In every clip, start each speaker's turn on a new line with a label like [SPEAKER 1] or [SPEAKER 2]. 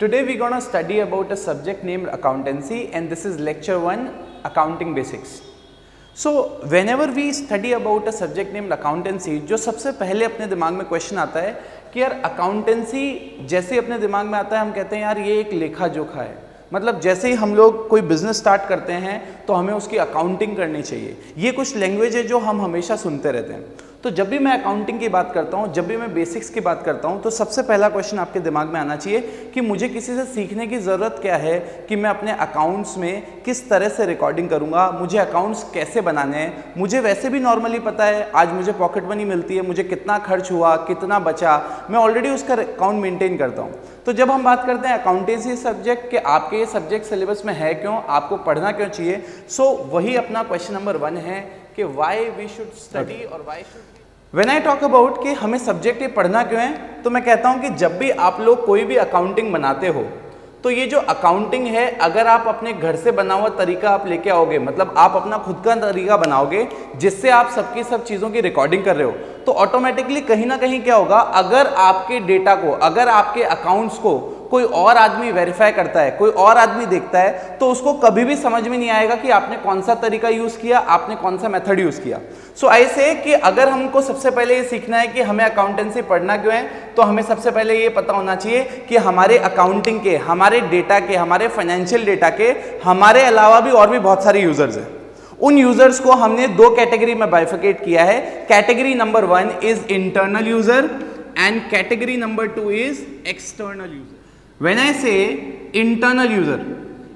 [SPEAKER 1] Today we're gonna study about a subject named accountancy, and this is lecture 1, accounting basics. So whenever we study about a subject named accountancy, जो सबसे पहले अपने दिमाग में question आता है कि यार अकाउंटेंसी जैसे अपने दिमाग में आता है हम कहते हैं यार ये एक लेखा जोखा है। मतलब जैसे ही हम लोग कोई बिजनेस स्टार्ट करते हैं तो हमें उसकी अकाउंटिंग करनी चाहिए। ये कुछ लैंग्वेज है जो हम हमेशा सुनते रहते हैं। तो जब भी मैं अकाउंटिंग की बात करता हूँ, जब भी मैं बेसिक्स की बात करता हूँ, तो सबसे पहला क्वेश्चन आपके दिमाग में आना चाहिए कि मुझे किसी से सीखने की ज़रूरत क्या है कि मैं अपने अकाउंट्स में किस तरह से रिकॉर्डिंग करूँगा, मुझे अकाउंट्स कैसे बनाने हैं। मुझे वैसे भी नॉर्मली पता है आज मुझे पॉकेट मनी मिलती है, मुझे कितना खर्च हुआ, कितना बचा, मैं ऑलरेडी उसका अकाउंट मेंटेन करता हूँ। तो जब हम बात करते हैं अकाउंटेंसी सब्जेक्ट के आपके ये सब्जेक्ट सिलेबस में है क्यों, आपको पढ़ना क्यों चाहिए, सो वही अपना क्वेश्चन नंबर 1 है कि वाई वी शुड स्टडी और why should when I talk about कि हमें सब्जेक्ट ये पढ़ना क्यों है, तो मैं कहता हूं कि जब भी आप लोग कोई भी अकाउंटिंग बनाते हो तो ये जो अकाउंटिंग है अगर आप अपने घर से बना हुआ तरीका आप लेके आओगे, मतलब आप अपना खुद का तरीका बनाओगे जिससे आप सबकी सब चीज़ों की रिकॉर्डिंग कर रहे हो, तो ऑटोमेटिकली कहीं ना कहीं क्या होगा, अगर आपके डेटा को, अगर आपके अकाउंट्स को कोई और आदमी वेरीफाई करता है, कोई और आदमी देखता है, तो उसको कभी भी समझ में नहीं आएगा कि आपने कौन सा तरीका यूज़ किया, आपने कौन सा मेथड यूज़ किया। सो ऐसे कि अगर हमको सबसे पहले ये सीखना है कि हमें अकाउंटेंसी पढ़ना क्यों है, तो हमें सबसे पहले ये पता होना चाहिए कि हमारे अकाउंटिंग के, हमारे डेटा के, हमारे फाइनेंशियल डेटा के हमारे अलावा भी और भी बहुत सारे यूजर्स हैं। उन यूजर्स को हमने 2 कैटेगरी में बाइफिकेट किया है। Category number 1 is internal user and category number 2 is external user. When I से इंटरनल यूजर,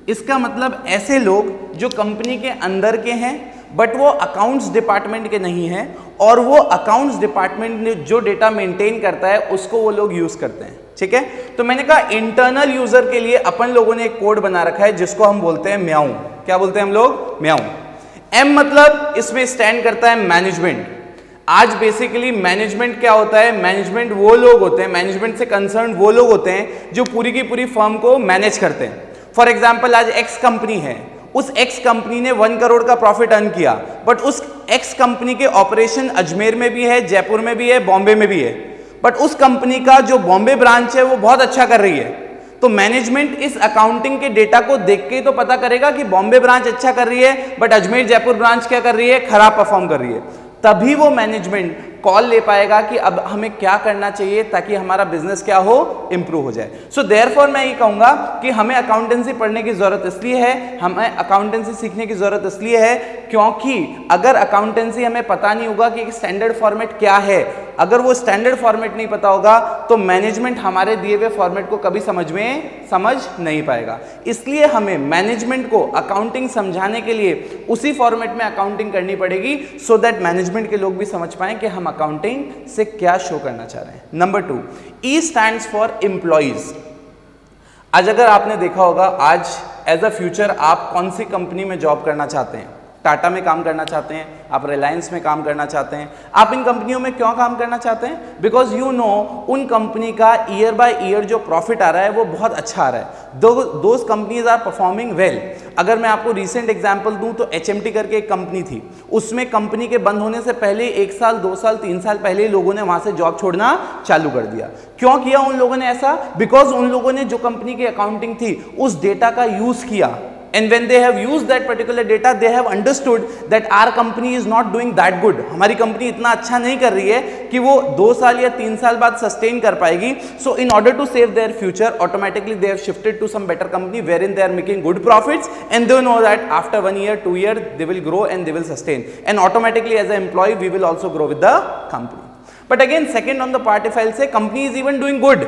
[SPEAKER 1] इसका मतलब ऐसे लोग जो कंपनी के अंदर के हैं बट वो अकाउंट्स डिपार्टमेंट के नहीं हैं, और वो अकाउंट्स डिपार्टमेंट ने जो डेटा मेंटेन करता है उसको वो लोग यूज करते हैं। ठीक है, तो मैंने कहा इंटरनल यूजर के लिए अपन लोगों ने एक कोड बना रखा है जिसको हम बोलते हैं म्याऊ। क्या बोलते हैं हम लोग? म्याऊ। एम मतलब इसमें स्टैंड करता है मैनेजमेंट। आज बेसिकली मैनेजमेंट क्या होता है? मैनेजमेंट वो लोग होते हैं, मैनेजमेंट से कंसर्न वो लोग होते हैं जो पूरी की पूरी फर्म को मैनेज करते हैं। फॉर एग्जाम्पल आज एक्स कंपनी है, उस एक्स कंपनी ने 1 करोड़ का प्रॉफिट अर्न किया, बट उस एक्स कंपनी के ऑपरेशन अजमेर में भी है, जयपुर में भी है, बॉम्बे में भी है, बट उस कंपनी का जो बॉम्बे ब्रांच है वो बहुत अच्छा कर रही है। तो मैनेजमेंट इस अकाउंटिंग के डेटा को देख के तो पता करेगा कि बॉम्बे ब्रांच अच्छा कर रही है बट अजमेर जयपुर ब्रांच क्या कर रही है? खराब परफॉर्म कर रही है। तभी वो मैनेजमेंट कॉल ले पाएगा कि अब हमें क्या करना चाहिए ताकि हमारा बिजनेस क्या हो, इंप्रूव हो जाए। सो देयरफॉर मैं ये कहूंगा कि हमें अकाउंटेंसी पढ़ने की जरूरत इसलिए है, हमें अकाउंटेंसी सीखने की जरूरत इसलिए है क्योंकि अगर अकाउंटेंसी हमें पता नहीं होगा कि स्टैंडर्ड फॉर्मेट क्या है, अगर वो स्टैंडर्ड फॉर्मेट नहीं पता होगा तो मैनेजमेंट हमारे दिए हुए फॉर्मेट को कभी समझ नहीं पाएगा। इसलिए हमें मैनेजमेंट को अकाउंटिंग समझाने के लिए उसी फॉर्मेट में अकाउंटिंग करनी पड़ेगी, सो दैट मैनेजमेंट के लोग भी समझ पाएं कि हम अकाउंटिंग से क्या शो करना चाह रहे हैं। Number 2, E stands for employees. आज अगर आपने देखा होगा, आज एज अ फ्यूचर आप कौन सी कंपनी में जॉब करना चाहते हैं? टाटा में काम करना चाहते हैं, आप रिलायंस में काम करना चाहते हैं। आप इन कंपनियों में क्यों काम करना चाहते हैं? बिकॉज यू नो उन कंपनी का ईयर बाय ईयर जो प्रॉफिट आ रहा है वो बहुत अच्छा आ रहा है। Those companies are performing well. अगर मैं आपको रिसेंट एग्जांपल दूं तो HMT करके एक कंपनी थी, उसमें कंपनी के बंद होने से पहले 1 साल 2 साल 3 साल पहले ही लोगों ने वहां से जॉब छोड़ना चालू कर दिया। क्यों किया उन लोगों ने ऐसा? बिकॉज उन लोगों ने जो कंपनी की अकाउंटिंग थी उस डेटा का यूज किया, and when they have used that particular data they have understood that our company is not doing that good। हमारी कंपनी इतना अच्छा नहीं कर रही है कि वो 2 साल या 3 साल बाद सस्टेन कर पाएगी। so in order to save their future automatically they have shifted to some better company wherein they are making good profits and they know that after 1 year 2 year they will grow and they will sustain, and automatically as an employee we will also grow with the company। but again second on the part, if I'll say company is even doing good,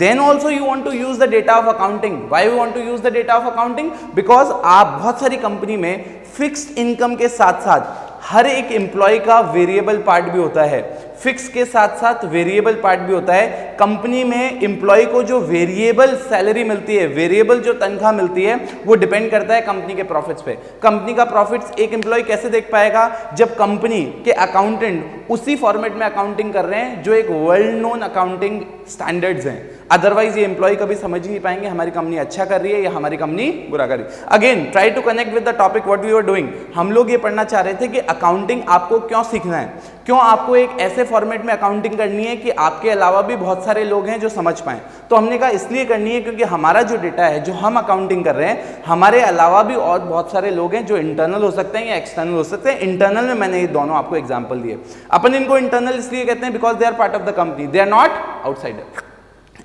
[SPEAKER 1] then also you want to use the data of accounting। why you want to use the data of accounting? because आप बहुत सारी company में fixed income के साथ साथ हर एक employ का variable part भी होता है, फिक्स के साथ साथ वेरिएबल पार्ट भी होता है। कंपनी में एम्प्लॉय को जो वेरिएबल सैलरी मिलती है, वेरिएबल जो तनख्वाह मिलती है, वो डिपेंड करता है कंपनी के प्रॉफिट्स पे। कंपनी का प्रॉफिट्स एक एम्प्लॉय कैसे देख पाएगा? जब कंपनी के अकाउंटेंट उसी फॉर्मेट में अकाउंटिंग कर रहे हैं जो एक वर्ल्ड नोन अकाउंटिंग स्टैंडर्ड्स हैं। अदरवाइज ये एम्प्लॉय कभी समझ ही नहीं पाएंगे हमारी कंपनी अच्छा कर रही है या हमारी कंपनी बुरा कर रही है। Again try to connect with the topic what we are doing. हम लोग ये पढ़ना चाह रहे थे कि अकाउंटिंग आपको क्यों सीखना है, क्यों आपको एक ऐसे फॉर्मेट में अकाउंटिंग करनी है कि आपके अलावा भी बहुत सारे लोग हैं जो समझ पाएं? तो हमने कहा इसलिए करनी है क्योंकि हमारा जो डेटा है, जो हम अकाउंटिंग कर रहे हैं, हमारे अलावा भी और बहुत सारे लोग हैं जो इंटरनल हो सकते हैं या एक्सटर्नल हो सकते हैं। इंटरनल में मैंने ये दोनों आपको एग्जाम्पल दिए। अपन इनको इंटरनल इसलिए कहते हैं because they are part of the company, they are not outsider.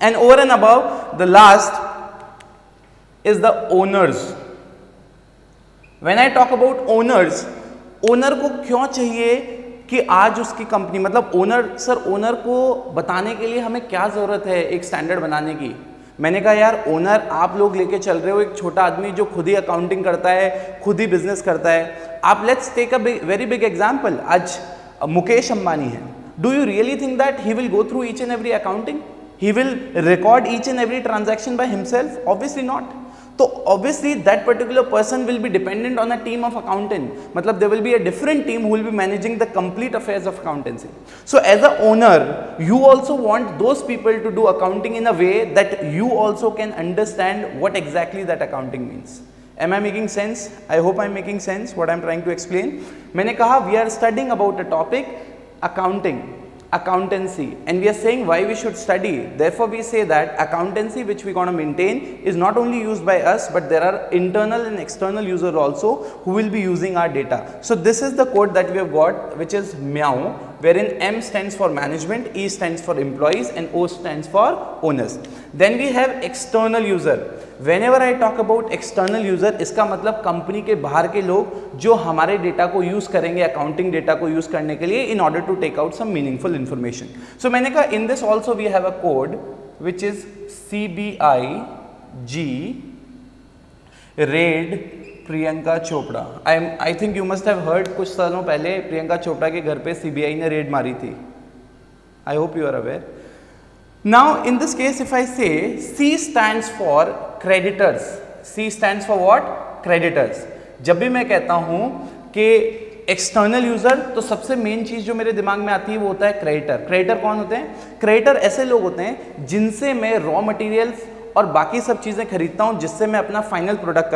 [SPEAKER 1] And over and above the last is the owners. When I talk about owners, owner को क्यों चाहिए कि आज उसकी कंपनी, मतलब ओनर, सर ओनर को बताने के लिए हमें क्या जरूरत है एक स्टैंडर्ड बनाने की? मैंने कहा यार ओनर आप लोग लेके चल रहे हो, एक छोटा आदमी जो खुद ही अकाउंटिंग करता है, खुद ही बिजनेस करता है। आप let's take a very big example, आज मुकेश अंबानी है। Do you really think that he will go through each and every accounting? He will record each and every transaction by himself? Obviously not. तो obviously that particular person will be dependent on a team of accountant, मतलब there will be a different team who will be managing the complete affairs of accountancy. So as a owner you also want those people to do accounting in a way that you also can understand what exactly that accounting means. Am I making sense? I hope I'm making sense what I'm trying to explain. मैंने कहा we are studying about a topic, accounting, accountancy, and we are saying why we should study. Therefore we say that accountancy which we going to maintain is not only used by us, but there are internal and external users also who will be using our data. So this is the code that we have got, which is MEOW, wherein M stands for management, E stands for employees, and O stands for owners. Then we have external user. Whenever I talk about external user, इसका मतलब company के बाहर के लोग जो हमारे data को use करेंगे, अकाउंटिंग डेटा को यूज करने के लिए, in order to take out some meaningful information. So मैंने कहा in this also we have a code which is CBIG read Priyanka Chopra. I think you must have heard, कुछ सालों पहले प्रियंका चोपड़ा के घर पे CBI ने रेड मारी थी। I hope you are aware. Now in this case if I say C stands for creditors, C stands for what? Creditors। जब भी मैं कहता हूं कि एक्सटर्नल यूजर, तो सबसे मेन चीज जो मेरे दिमाग में आती है वो होता है क्रेडिटर। क्रेडिटर कौन होते हैं? क्रेडिटर ऐसे लोग होते हैं जिनसे मैं रॉ मटेरियल्स और बाकी सब चीजें खरीदता हूं, जिससे मैं अपना फाइनल प्रोडक्ट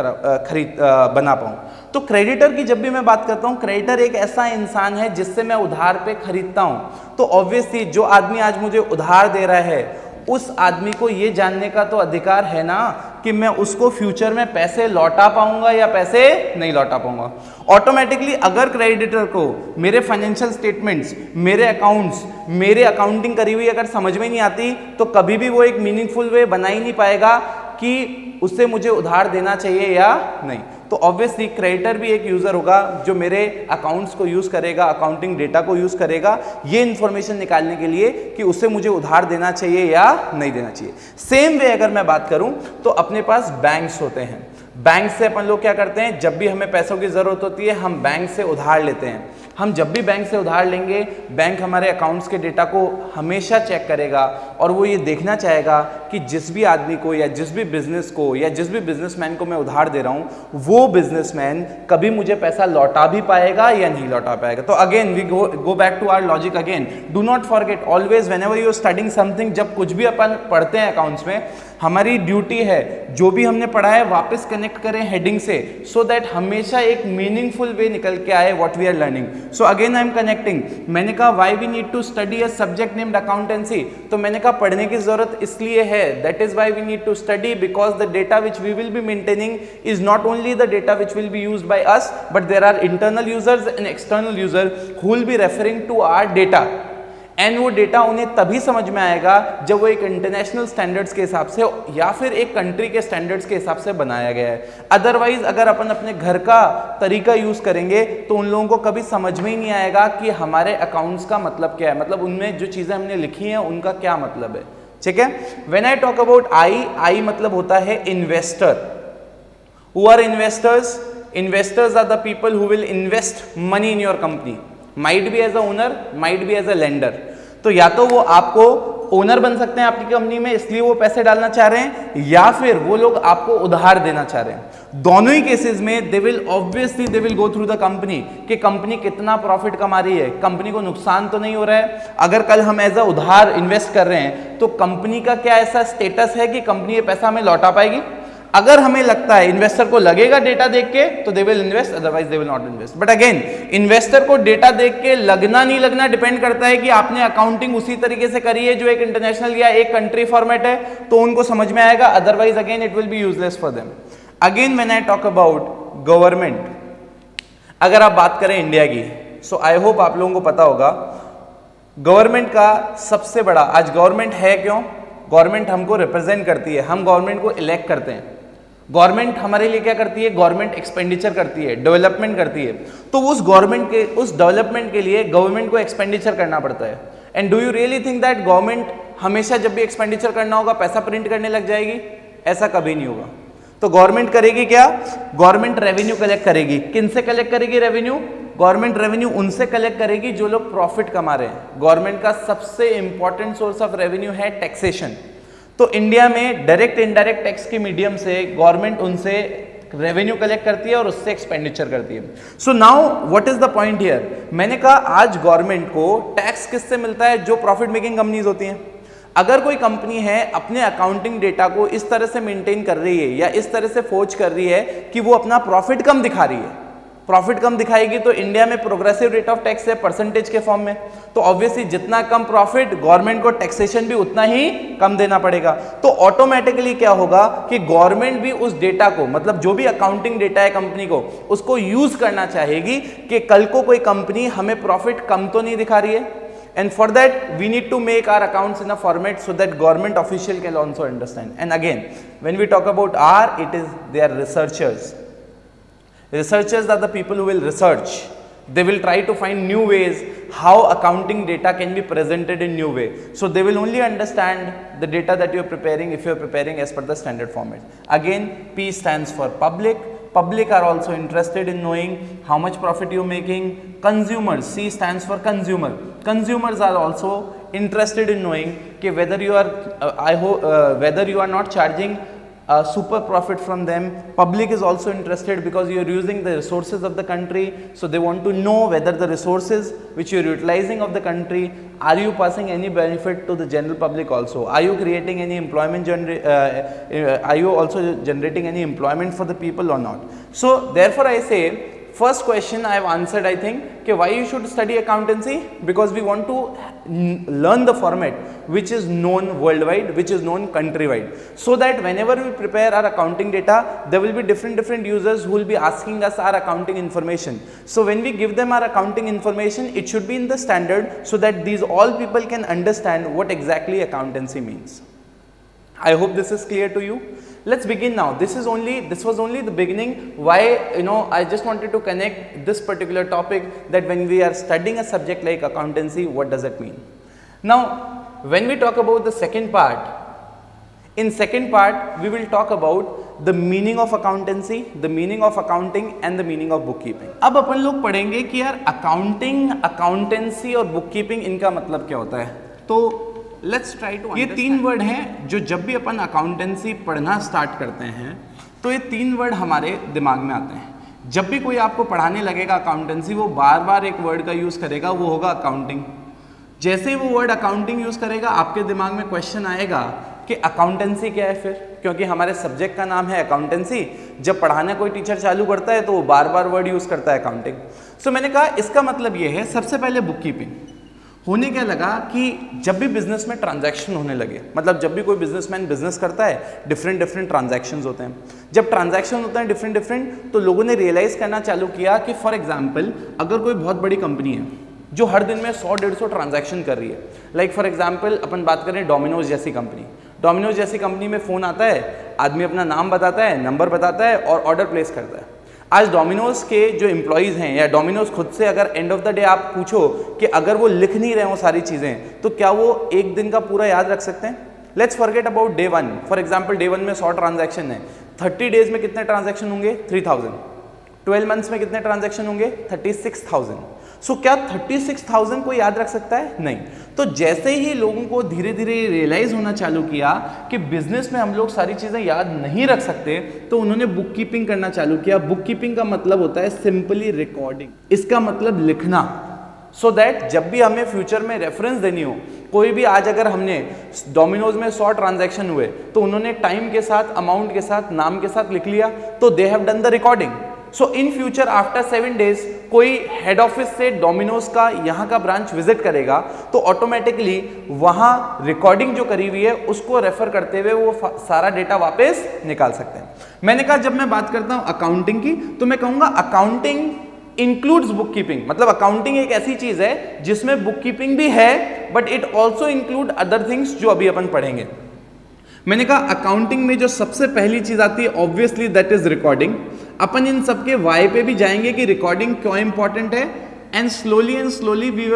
[SPEAKER 1] बना पाऊं। तो क्रेडिटर की जब भी मैं बात करता हूं, क्रेडिटर एक ऐसा इंसान है जिससे मैं उधार पे खरीदता हूं। तो ऑब्वियसली जो आदमी आज मुझे उधार दे रहा है, उस आदमी को ये जानने का तो अधिकार है ना कि मैं उसको फ्यूचर में पैसे लौटा पाऊंगा या पैसे नहीं लौटा पाऊंगा। ऑटोमेटिकली अगर क्रेडिटर को मेरे फाइनेंशियल स्टेटमेंट्स, मेरे अकाउंट्स, मेरे अकाउंटिंग करी हुई अगर समझ में नहीं आती, तो कभी भी वो एक मीनिंगफुल वे बना ही नहीं पाएगा कि उससे मुझे उधार देना चाहिए या नहीं। तो ऑब्वियसली क्रेडिटर भी एक यूजर होगा जो मेरे अकाउंट्स को यूज करेगा, अकाउंटिंग डेटा को यूज करेगा ये इंफॉर्मेशन निकालने के लिए कि उससे मुझे उधार देना चाहिए या नहीं देना चाहिए। सेम वे अगर मैं बात करूं तो अपने पास बैंक्स होते हैं। बैंक से अपन लोग क्या करते हैं, जब भी हमें पैसों की जरूरत होती है हम बैंक से उधार लेते हैं। हम जब भी बैंक से उधार लेंगे, बैंक हमारे अकाउंट्स के डेटा को हमेशा चेक करेगा और वो ये देखना चाहेगा कि जिस भी आदमी को या जिस भी बिजनेस को या जिस भी बिजनेसमैन को मैं उधार दे रहा हूँ, वो बिजनेसमैन कभी मुझे पैसा लौटा भी पाएगा या नहीं लौटा पाएगा। तो again we go back to our logic again. Do not forget always whenever you are studying something, जब कुछ भी अपन पढ़ते हैं अकाउंट्स में, हमारी ड्यूटी है जो भी हमने पढ़ा है वापस कनेक्ट करें हेडिंग से, सो दैट हमेशा एक मीनिंगफुल वे निकल के आए what we are learning. So again I am connecting. मैंने कहा why we need to study a subject named accountancy, तो मैंने कहा पढ़ने की जरूरत इसलिए है, that is why we need to study, because the data which we will be maintaining is not only the data which will be used by us, but there are internal users and external user who will be referring to our data. And वो data उन्हें तभी समझ में आएगा जब वो एक international standards के हिसाब से या फिर एक कंट्री के स्टैंडर्ड्स के हिसाब से बनाया गया है। अदरवाइज अगर अपन अपने घर का तरीका यूज करेंगे तो उन लोगों को कभी समझ में ही नहीं आएगा कि हमारे अकाउंट्स का मतलब क्या है, मतलब उनमें जो चीजें हमने लिखी हैं उनका क्या मतलब है। ठीक है, when I talk about I मतलब होता है investor. Who are investors? Investors are the people who will invest money in your company. Might be as a owner, might be as a lender. तो या तो वो आपको ओनर बन सकते हैं आपकी कंपनी में, इसलिए वो पैसे डालना चाह रहे हैं, या फिर वो लोग आपको उधार देना चाह रहे हैं। दोनों ही केसेस में they will go through the company कि कंपनी कितना प्रॉफिट कमा रही है, कंपनी को नुकसान तो नहीं हो रहा है। अगर कल हम एज अ उधार इन्वेस्ट कर रहे हैं तो कंपनी का क्या ऐसा स्टेटस है कि कंपनी ये पैसा हमें लौटा पाएगी? अगर हमें लगता है, इन्वेस्टर को लगेगा डेटा देख के, तो they will invest, otherwise they will not invest. But again, investor को डेटा देख के लगना नहीं लगना डिपेंड करता है कि आपने अकाउंटिंग उसी तरीके से करी है जो एक इंटरनेशनल या एक कंट्री फॉर्मेट है, तो उनको समझ में आएगा, otherwise again it will be useless for them. Again when I talk about government, अगर आप बात करें इंडिया की, सो आई होप आप लोगों को पता होगा गवर्नमेंट का सबसे बड़ा, आज गवर्नमेंट है क्यों? गवर्नमेंट हमको रिप्रेजेंट करती है, हम गवर्नमेंट को इलेक्ट करते हैं। गवर्नमेंट हमारे लिए क्या करती है? गवर्नमेंट एक्सपेंडिचर करती है, डेवलपमेंट करती है, तो उस गवर्नमेंट के, उस डेवलपमेंट के लिए गवर्नमेंट को एक्सपेंडिचर करना पड़ता है। And do you really think that government हमेशा जब भी एक्सपेंडिचर करना होगा पैसा प्रिंट करने लग जाएगी? ऐसा कभी नहीं होगा। तो गवर्नमेंट करेगी क्या? गवर्नमेंट रेवेन्यू कलेक्ट करेगी। किन से कलेक्ट करेगी रेवेन्यू? गवर्नमेंट रेवेन्यू उनसे कलेक्ट करेगी जो लोग प्रॉफिट कमा रहे हैं। गवर्नमेंट का सबसे इंपॉर्टेंट सोर्स ऑफ रेवेन्यू है टैक्सेशन। तो इंडिया में डायरेक्ट इनडायरेक्ट टैक्स के मीडियम से गवर्नमेंट उनसे रेवेन्यू कलेक्ट करती है और उससे एक्सपेंडिचर करती है। So now what is the point here? मैंने कहा आज गवर्नमेंट को टैक्स किससे मिलता है? जो प्रॉफिट मेकिंग कंपनीज होती हैं। अगर कोई कंपनी है अपने अकाउंटिंग डेटा को इस तरह से मेंटेन कर रही है या इस तरह से फोर्ज कर रही है कि वो अपना प्रॉफिट कम दिखा रही है, प्रॉफिट कम दिखाएगी तो इंडिया में प्रोग्रेसिव रेट ऑफ टैक्स है परसेंटेज के फॉर्म में, तो ऑब्वियसली जितना कम प्रॉफिट गवर्नमेंट को टैक्सेशन भी उतना ही कम देना पड़ेगा। तो ऑटोमेटिकली क्या होगा कि गवर्नमेंट भी उस डेटा को, मतलब जो भी अकाउंटिंग डेटा है कंपनी को, उसको यूज करना चाहेगी कि कल को कोई कंपनी हमें प्रॉफिट कम तो नहीं दिखा रही है। And for that we need to make our accounts in a format so that government official can also understand. And again, when we talk about R, it is they are researchers. Researchers are the people who will research. They will try to find new ways how accounting data can be presented in new way. So they will only understand the data that you are preparing if you are preparing as per the standard format. Again, P stands for public. Public are also interested in knowing how much profit you are making. Consumers, C stands for consumer. Consumers are also interested in knowing कि whether you are, whether you are not charging super profit from them. Public is also interested because you are using the resources of the country, so they want to know whether the resources which you are utilizing of the country, are you passing any benefit to the general public also? Are you creating any employment, are you also generating any employment for the people or not? So therefore I say, first question I have answered, I think, कि why you should study accountancy? Because we want to learn the format which is known worldwide, which is known countrywide, so that whenever we prepare our accounting data, there will be different users who will be asking us our accounting information. So when we give them our accounting information, it should be in the standard so that these all people can understand what exactly accountancy means. I hope this is clear to you. Let's begin now. This was only the beginning. Why, I just wanted to connect this particular topic, that when we are studying a subject like accountancy, what does it mean? Now, when we talk about the second part, in second part, we will talk about the meaning of accountancy, the meaning of accounting and the meaning of bookkeeping. अब अपन लोग पढ़ेंगे कि यार accounting, accountancy और bookkeeping इनका मतलब क्या होता है। तो लेट्स ट्राई टू, ये तीन वर्ड हैं जो जब भी अपन अकाउंटेंसी पढ़ना स्टार्ट करते हैं तो ये तीन वर्ड हमारे दिमाग में आते हैं। जब भी कोई आपको पढ़ाने लगेगा अकाउंटेंसी, वो बार बार एक वर्ड का यूज़ करेगा, वो होगा अकाउंटिंग। जैसे ही वो वर्ड अकाउंटिंग यूज़ करेगा, आपके दिमाग में क्वेश्चन आएगा कि अकाउंटेंसी क्या है फिर, क्योंकि हमारे सब्जेक्ट का नाम है अकाउंटेंसी। जब पढ़ाना कोई टीचर चालू करता है तो वो बार बार वर्ड यूज़ करता है अकाउंटिंग। सो मैंने कहा इसका मतलब ये है, सबसे पहले बुक कीपिंग। होने क्या लगा कि जब भी बिजनेस में ट्रांजैक्शन होने लगे, मतलब जब भी कोई बिजनेसमैन बिजनेस करता है, डिफरेंट ट्रांजैक्शंस होते हैं। जब ट्रांजैक्शन होते हैं डिफरेंट, तो लोगों ने रियलाइज़ करना चालू किया कि फॉर एग्जांपल अगर कोई बहुत बड़ी कंपनी है जो हर दिन में 100-150 ट्रांजैक्शन कर रही है, लाइक फॉर एग्जांपल अपन बात करें डोमिनोज जैसी कंपनी। डोमिनोज जैसी कंपनी में फ़ोन आता है, आदमी अपना नाम बताता है, नंबर बताता है और ऑर्डर प्लेस करता है। आज डोमिनोज के जो एम्प्लॉयज़ हैं या डोमिनोज खुद से अगर एंड ऑफ द डे आप पूछो कि अगर वो लिख नहीं रहे हो सारी चीज़ें, तो क्या वो एक दिन का पूरा याद रख सकते हैं? Let's forget about day 1। For example day 1 में 100 ट्रांजैक्शन है, 30 डेज में कितने ट्रांजैक्शन होंगे? 3000। 12 मंथ्स में कितने ट्रांजैक्शन होंगे? 36,000। सो क्या 36,000 को याद रख सकता है? नहीं। तो जैसे ही लोगों को धीरे धीरे रियलाइज होना चालू किया कि बिजनेस में हम लोग सारी चीज़ें याद नहीं रख सकते, तो उन्होंने बुक कीपिंग करना चालू किया। बुक कीपिंग का मतलब होता है सिंपली रिकॉर्डिंग, इसका मतलब लिखना। सो दैट जब भी हमें फ्यूचर में रेफरेंस देनी हो, कोई भी आज अगर हमने डोमिनोज में 100 ट्रांजैक्शन हुए तो उन्होंने टाइम के साथ, अमाउंट के साथ, नाम के साथ लिख लिया, तो they have done the recording. So in future after 7 days कोई हेड ऑफिस से डोमिनोज का यहाँ का ब्रांच विजिट करेगा तो ऑटोमेटिकली वहाँ रिकॉर्डिंग जो करी हुई है उसको रेफर करते हुए वो सारा डेटा वापस निकाल सकते हैं। मैंने कहा जब मैं बात करता हूँ अकाउंटिंग की तो मैं कहूँगा अकाउंटिंग इंक्लूड्स बुक कीपिंग, मतलब अकाउंटिंग एक ऐसी चीज है जिसमें बुक कीपिंग भी है but it also include other things जो अभी अपन पढ़ेंगे। मैंने कहा अकाउंटिंग में जो सबसे पहली चीज आती है ऑब्वियसली दैट इज रिकॉर्डिंग। अपन इन सबके वाई पे भी जाएंगे कि रिकॉर्डिंग क्यों इंपॉर्टेंट है, and slowly we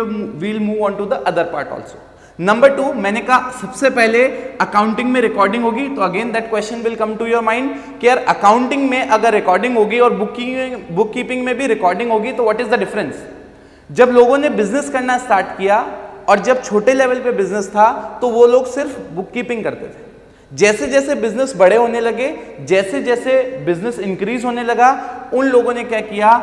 [SPEAKER 1] will move on to the other part also. Number 2, मैंने कहा सबसे पहले अकाउंटिंग में रिकॉर्डिंग होगी, तो again that question will come to your mind कि यार अकाउंटिंग में अगर रिकॉर्डिंग होगी और बुक कीपिंग में भी रिकॉर्डिंग होगी तो व्हाट इज द डिफरेंस। जब लोगों ने बिजनेस करना स्टार्ट किया और जब छोटे लेवल पे बिजनेस था तो वो लोग सिर्फ बुक कीपिंग करते थे। जैसे जैसे बिजनेस बड़े होने लगे, जैसे जैसे बिजनेस इंक्रीज होने लगा, उन लोगों ने क्या किया,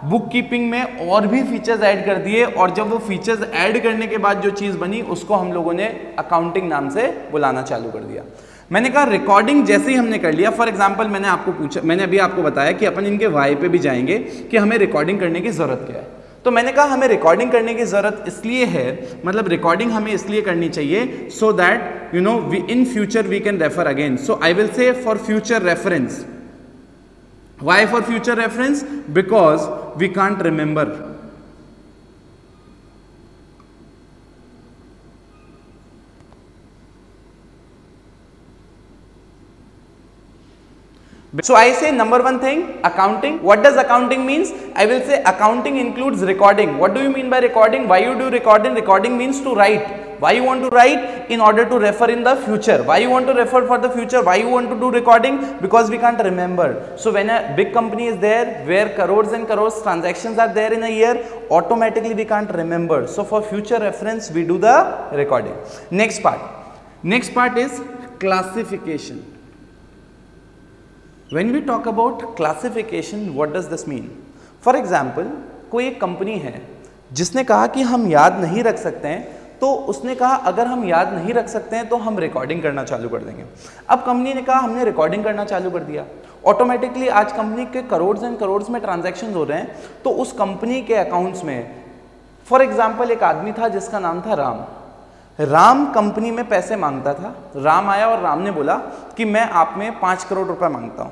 [SPEAKER 1] बुक कीपिंग में और भी फीचर्स ऐड कर दिए, और जब वो फीचर्स ऐड करने के बाद जो चीज बनी उसको हम लोगों ने अकाउंटिंग नाम से बुलाना चालू कर दिया। मैंने कहा रिकॉर्डिंग जैसे ही हमने कर लिया, फॉर एग्जांपल मैंने अभी आपको बताया कि अपन इनके वाई पे भी जाएंगे कि हमें रिकॉर्डिंग करने की जरूरत क्या है। तो मैंने कहा हमें रिकॉर्डिंग करने की जरूरत इसलिए है, मतलब रिकॉर्डिंग हमें इसलिए करनी चाहिए so that you know in future we can refer again. So I will say for future reference. Why for future reference? Because we can't remember. So I say number 1 thing, accounting. What does accounting means? I will say accounting includes recording. What do you mean by recording? Why you do recording? Recording means to write. Why you want to write? In order to refer in the future. Why you want to refer for the future? Why you want to do recording? Because we can't remember. So when a big company is there where crores and crores transactions are there in a year, automatically we can't remember. So for future reference we do the recording. Next part is classification. When we talk about classification, what does this mean? For example, कोई एक company है जिसने कहा कि हम याद नहीं रख सकते हैं, तो उसने कहा अगर हम याद नहीं रख सकते हैं तो हम रिकॉर्डिंग करना चालू कर देंगे। अब कंपनी ने कहा हमने रिकॉर्डिंग करना चालू कर दिया, ऑटोमेटिकली आज कंपनी के करोड़ एंड करोड़ में ट्रांजैक्शंस हो रहे हैं, तो उस कंपनी के अकाउंट्स में फॉर एग्जांपल एक आदमी था जिसका नाम था राम कंपनी में पैसे मांगता था। राम आया और राम ने बोला कि मैं आप में 5 करोड़ रुपए मांगता हूं।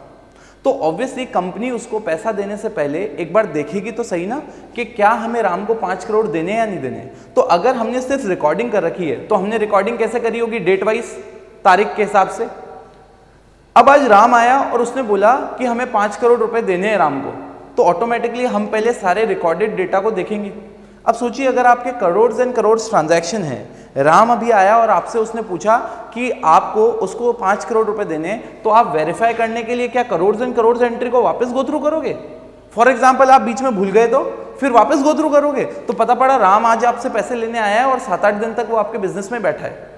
[SPEAKER 1] तो ऑब्वियसली कंपनी उसको पैसा देने से पहले एक बार देखेगी तो सही ना कि क्या हमें राम को 5 करोड़ देने या नहीं देने। तो अगर हमने सिर्फ रिकॉर्डिंग कर रखी है तो हमने रिकॉर्डिंग कैसे करी होगी, डेट वाइज, तारीख के हिसाब से। अब आज राम आया और उसने बोला कि हमें 5 करोड़ रुपए देने हैं राम को, तो ऑटोमेटिकली हम पहले सारे रिकॉर्डेड डेटा को देखेंगे। अब सोचिए अगर आपके करोड़ एंड करोड़ ट्रांजैक्शन है, राम अभी आया और आपसे उसने पूछा कि आपको उसको 5 करोड़ रुपए देने, तो आप वेरीफाई करने के लिए क्या करोड़ एंड करोड़ एंट्री को वापस गो थ्रू करोगे? फॉर एग्जांपल आप बीच में भूल गए तो फिर वापस गो थ्रू करोगे, तो पता पड़ा राम आज आपसे पैसे लेने आया है और 7-8 दिन तक वो आपके बिजनेस में बैठा है।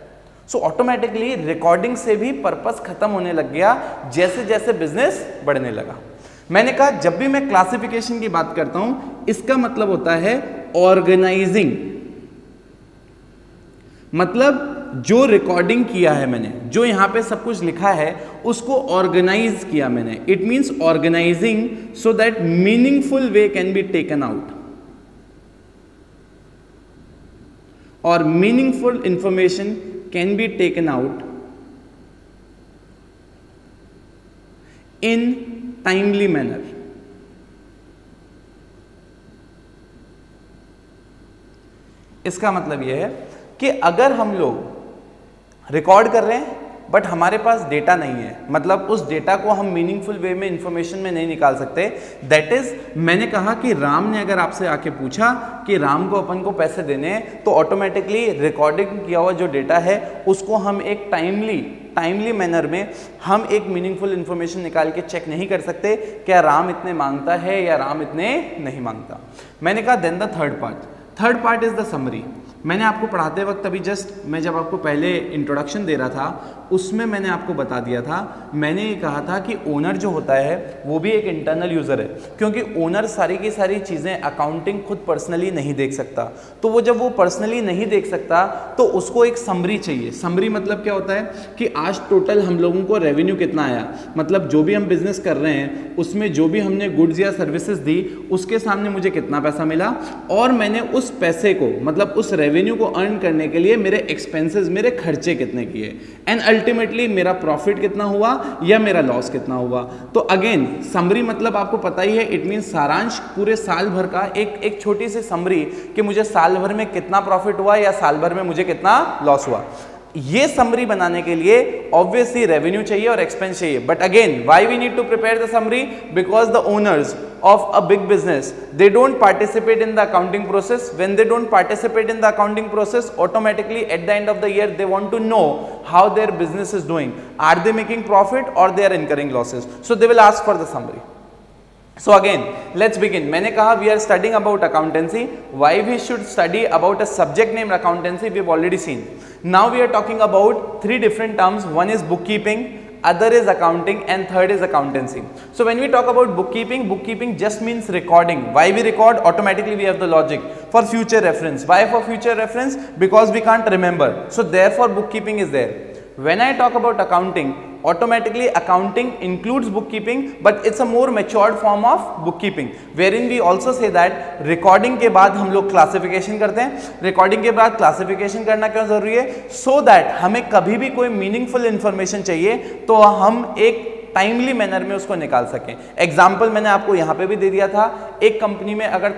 [SPEAKER 1] सो ऑटोमेटिकली रिकॉर्डिंग से भी पर्पस खत्म होने लग गया जैसे जैसे बिजनेस बढ़ने लगा। मैंने कहा जब भी मैं क्लासिफिकेशन की बात करता हूं इसका मतलब होता है ऑर्गेनाइजिंग, मतलब जो रिकॉर्डिंग किया है मैंने, जो यहां पे सब कुछ लिखा है उसको ऑर्गेनाइज किया मैंने। It means organising so that meaningful way can be taken out और meaningful information can be taken out in timely manner. इसका मतलब यह है कि अगर हम लोग रिकॉर्ड कर रहे हैं बट हमारे पास डेटा नहीं है, मतलब उस डेटा को हम मीनिंगफुल वे में इंफॉर्मेशन में नहीं निकाल सकते, दैट इज मैंने कहा कि राम ने अगर आपसे आके पूछा कि राम को अपन को पैसे देने हैं, तो ऑटोमेटिकली रिकॉर्डिंग किया हुआ जो डेटा है उसको हम एक टाइमली मैनर में हम एक मीनिंगफुल इंफॉर्मेशन निकाल के चेक नहीं कर सकते क्या राम इतने मांगता है या राम इतने नहीं मांगता। मैंने कहा then the third part is the summary. मैंने आपको पढ़ाते वक्त अभी जस्ट मैं जब आपको पहले इंट्रोडक्शन दे रहा था उसमें मैंने आपको बता दिया था, मैंने ये कहा था कि ओनर जो होता है वो भी एक इंटरनल यूज़र है, क्योंकि ओनर सारी की सारी चीज़ें अकाउंटिंग खुद पर्सनली नहीं देख सकता। तो वो जब वो पर्सनली नहीं देख सकता तो उसको एक समरी चाहिए। समरी मतलब क्या होता है कि आज टोटल हम लोगों को रेवेन्यू कितना आया, मतलब जो भी हम बिजनेस कर रहे हैं उसमें जो भी हमने गुड्स या सर्विसेज दी उसके सामने मुझे कितना पैसा मिला, और मैंने उस पैसे को मतलब उस रेवेन्यू को अर्न करने के लिए मेरे एक्सपेंसेस, मेरे खर्चे कितने किए, एंड अल्टीमेटली मेरा प्रॉफिट कितना हुआ या मेरा लॉस कितना हुआ। तो अगेन समरी मतलब आपको पता ही है, इट मीन सारांश, पूरे साल भर का एक छोटी सी समरी कि मुझे साल भर में कितना प्रॉफिट हुआ या साल भर में मुझे कितना लॉस हुआ। ये समरी बनाने के लिए ऑब्वियसली रेवेन्यू चाहिए और एक्सपेंस चाहिए, but again why we need to prepare the summary, because the owners of a big business, they don't participate in the accounting process. When they don't participate in the accounting process, automatically at the end of the year they want to know how their business is doing. Are they making profit or they are incurring losses? So they will ask for the summary. So again let's begin. मैंने कहा we are studying about accountancy. Why we should study about a subject named accountancy we have already seen. Now we are talking about three different terms. One is bookkeeping, other is accounting, and third is accountancy. So when we talk about bookkeeping, bookkeeping just means recording. Why we record? Automatically we have the logic for future reference. Why for future reference? Because we can't remember, so therefore bookkeeping is there. When I talk about accounting, automatically accounting includes bookkeeping, but it's a more matured form of bookkeeping, wherein we also say that recording के बाद हम लोग classification करते हैं। recording के बाद classification करना क्यों जरूरी है? so that हमें कभी भी कोई meaningful information चाहिए तो हम एक टाइमली मैनर में उसको निकाल सकें। एग्जाम्पल मैंने आपको यहाँ पे भी दे दिया था, एक कंपनी में अगर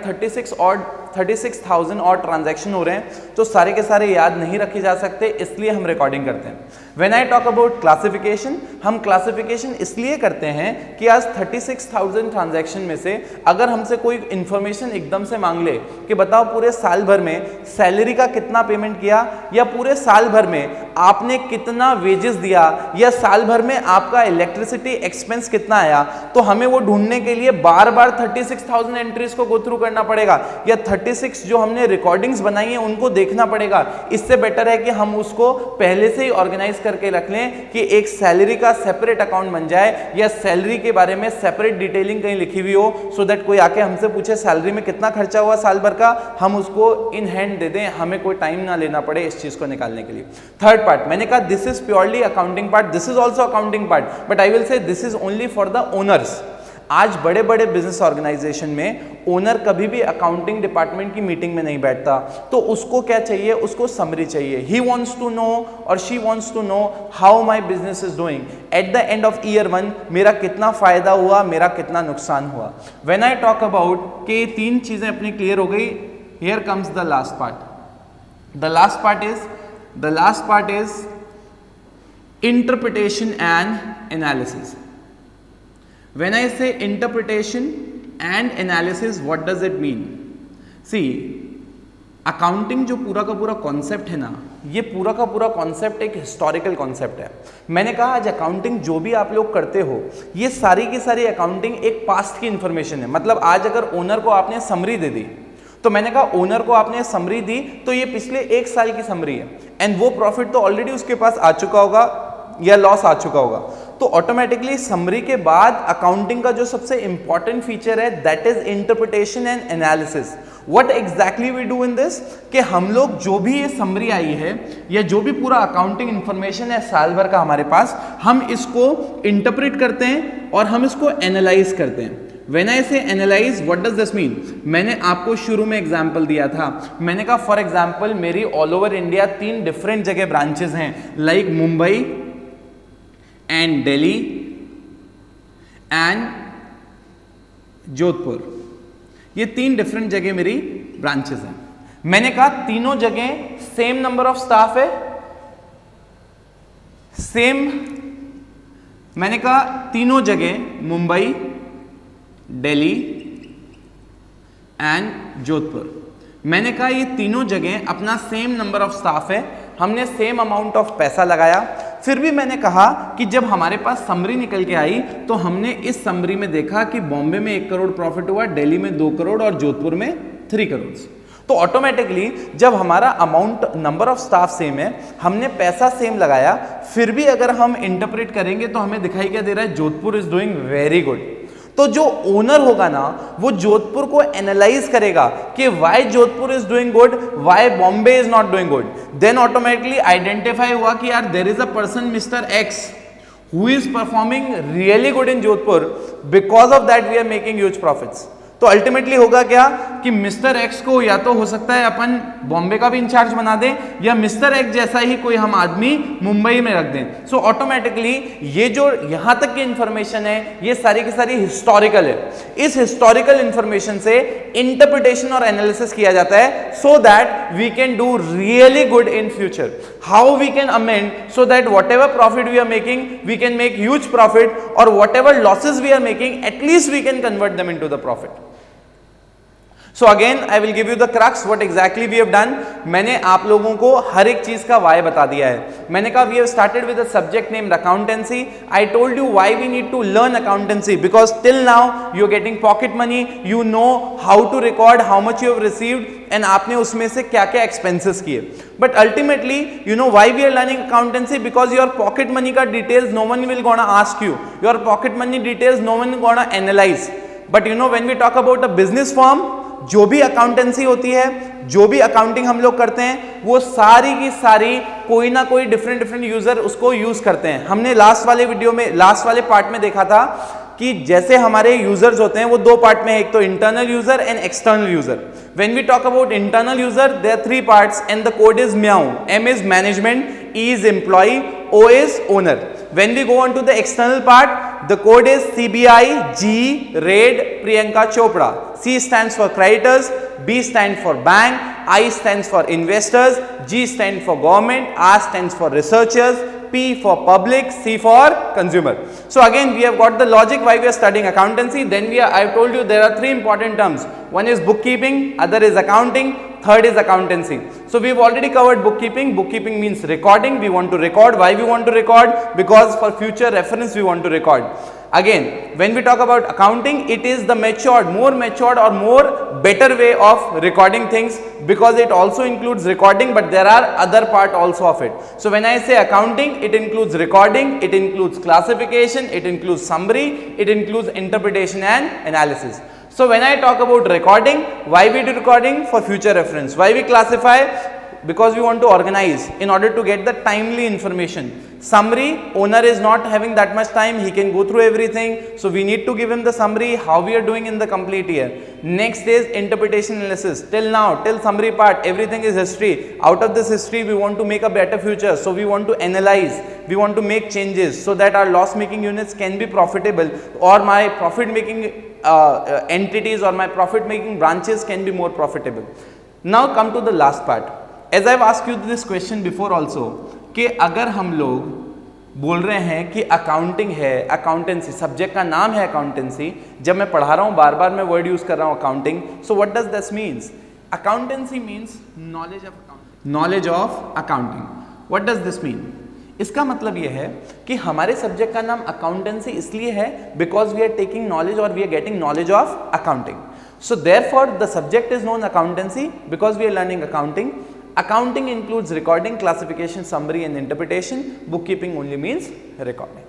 [SPEAKER 1] 36,000 और ट्रांजैक्शन हो रहे हैं तो सारे के सारे याद नहीं रखे जा सकते, इसलिए हम रिकॉर्डिंग करते हैं। When I talk about classification, हम क्लासिफिकेशन इसलिए करते हैं कि आज 36,000 ट्रांजैक्शन में से अगर हमसे कोई इंफॉर्मेशन एकदम से मांग ले कि बताओ पूरे साल भर में सैलरी का कितना पेमेंट किया, या पूरे साल भर में आपने कितना वेजेस दिया, या साल भर में आपका इलेक्ट्रिसिटी एक्सपेंस कितना आया, तो हमें वो ढूंढने के लिए बार बार 36,000 एंट्रीज को गो थ्रू करना पड़ेगा, या 36 जो हमने रिकॉर्डिंग्स बनाई हैं उनको देखना पड़ेगा। इससे बेटर है कि हम उसको पहले से ही ऑर्गेनाइज करके रख लें कि एक सैलरी का सेपरेट अकाउंट बन जाए, या सैलरी के बारे में सेपरेट डिटेलिंग कहीं लिखी हुई हो, सो दैट कोई आके हमसे पूछे सैलरी में कितना खर्चा हुआ साल भर का, हम उसको इन हैंड दे दें, हमें कोई टाइम ना लेना पड़े इस चीज को निकालने के लिए। थर्ड पार्ट मैंने कहा this is purely accounting part, this is also accounting part, but I will से this is only for the owners. आज बड़े बड़े बिजनेस ऑर्गेनाइजेशन में ओनर कभी भी अकाउंटिंग डिपार्टमेंट की मीटिंग में नहीं बैठता, तो उसको क्या चाहिए, उसको समरी चाहिए। ही वांट्स टू नो और she wants to know how my business is doing at the end of year 1, मेरा कितना फायदा हुआ, मेरा कितना नुकसान हुआ। व्हेन आई टॉक अबाउट कि तीन चीजें अपनी क्लियर हो गई, here comes the last part. The last part is interpretation and analysis. When I say interpretation and analysis, what does it mean? See, accounting जो पूरा का पूरा कॉन्सेप्ट है ना, ये पूरा का पूरा कॉन्सेप्ट एक हिस्टोरिकल कॉन्सेप्ट है। मैंने कहा आज अकाउंटिंग जो भी आप लोग करते हो, ये सारी की सारी अकाउंटिंग एक पास्ट की इंफॉर्मेशन है। मतलब आज अगर ओनर को आपने समरी दे दी, तो मैंने कहा ओनर को आपने समरी दी तो ये पिछले एक साल की समरी है, एंड वो प्रॉफिट तो ऑलरेडी उसके पास आ चुका होगा या लॉस आ चुका होगा। तो ऑटोमेटिकली समरी के बाद अकाउंटिंग का जो सबसे इंपॉर्टेंट फीचर है that is interpretation and analysis. What exactly we do in this, कि हम लोग जो भी ये समरी आई है या जो भी पूरा अकाउंटिंग इंफॉर्मेशन है साल भर का हमारे पास, हम इसको इंटरप्रेट करते हैं और हम इसको एनालाइज करते हैं। When I say analyze, what does this mean? मैंने आपको शुरू में एग्जाम्पल दिया था, मैंने कहा फॉर एग्जाम्पल मेरी ऑल ओवर इंडिया 3 डिफरेंट जगह ब्रांचेस हैं, like Mumbai and Delhi and Jodhpur. ये 3 डिफरेंट जगह मेरी ब्रांचेस हैं। मैंने कहा तीनों जगह सेम नंबर ऑफ स्टाफ है, सेम। मैंने कहा तीनों जगह मुंबई, दिल्ली एंड जोधपुर, मैंने कहा ये तीनों जगह अपना सेम नंबर ऑफ स्टाफ है, हमने सेम अमाउंट ऑफ पैसा लगाया। फिर भी मैंने कहा कि जब हमारे पास समरी निकल के आई तो हमने इस समरी में देखा कि बॉम्बे में 1 करोड़ प्रॉफिट हुआ, दिल्ली में 2 करोड़ और जोधपुर में 3 करोड़। तो तो ऑटोमेटिकली जब हमारा amount, number of staff same है, हमने पैसा सेम लगाया, फिर भी अगर हम इंटरप्रेट करेंगे तो हमें दिखाई क्या दे रहा है, Jodhpur is doing very good. तो जो ओनर होगा ना वो जोधपुर को एनालाइज करेगा कि why Jodhpur is doing good, why Bombay is not doing good. Then automatically identify हुआ कि यार there is a person mister X who is performing really good in Jodhpur, because of that we are making huge profits। तो ultimately होगा क्या कि mister x को या तो हो सकता है अपन बॉम्बे का भी इंचार्ज बना दें, या मिस्टर एक्स जैसा ही कोई हम आदमी मुंबई में रख दें। सो ऑटोमेटिकली ये जो यहां तक की इंफॉर्मेशन है ये सारी की सारी हिस्टोरिकल है। इस हिस्टोरिकल इंफॉर्मेशन से इंटरप्रिटेशन और एनालिसिस किया जाता है so that we can do really good in future. How we can amend so that whatever profit we are making we can make huge profit, और whatever losses we are making at least we can convert them into the profit. So again I will give you the crux what exactly we have done। मैंने आप लोगों को हर एक चीज का why बता दिया है। मैंने कहा we have started with a subject named accountancy। I told you why we need to learn accountancy because till now you are getting pocket money, you know how to record how much you have received and आपने उसमें से क्या क्या expenses किए। But ultimately you know why we are learning accountancy because your pocket money का details no one will gonna ask you, your pocket money details no one gonna analyze। But you know when we talk about a business firm, जो भी accountancy होती है, जो भी accounting हम लोग करते हैं, वो सारी की सारी कोई ना कोई डिफरेंट यूजर उसको यूज करते हैं। हमने लास्ट वाले वीडियो में, लास्ट वाले पार्ट में देखा था कि जैसे हमारे यूजर्स होते हैं वो दो पार्ट में है, एक तो internal user and external user. When we talk about internal user there are 3 parts and the code is meow. M is management, E is employee, O is owner। When we go on to the external part, the code is CBI, G, RAID, Priyanka Chopra। C stands for creditors, B stands for bank, I stands for investors, G stands for government, R stands for researchers, P for public, C for consumer। So again we have got the logic why we are studying accountancy। Then I have told you there are 3 important terms, one is bookkeeping, other is accounting, third is accountancy। So we've already covered bookkeeping। Bookkeeping means recording, we want to record। Why we want to record? Because for future reference we want to record। Again when we talk about accounting, it is the more matured or more better way of recording things because it also includes recording, but there are other part also of it। So when I say accounting, it includes recording, it includes classification, it includes summary, it includes interpretation and analysis। So when I talk about recording, why we do recording? For future reference। Why we classify? Because we want to organize in order to get the timely information। Summary, owner is not having that much time, he can go through everything, so we need to give him the summary how we are doing in the complete year। Next is interpretation analysis। Till now, till summary part, everything is history। Out of this history we want to make a better future, so we want to analyze, we want to make changes so that our loss making units can be profitable, or my profit making entities or my profit making branches can be more profitable। Now come to the last part। As I've asked you this question before also कि अगर हम लोग बोल रहे हैं कि accounting है, accountancy, subject का नाम है अकाउंटेंसी, जब मैं पढ़ा रहा हूँ बार बार मैं वर्ड यूज कर रहा हूँ accounting, so what does this means? Accountancy means knowledge of accounting. Knowledge of accounting, what does this mean? इसका मतलब यह है कि हमारे सब्जेक्ट का नाम अकाउंटेंसी इसलिए है because we are taking knowledge और we are getting knowledge of accounting. So therefore the subject is known accountancy because we are learning accounting. Accounting includes recording, classification, summary and interpretation। Bookkeeping only means recording।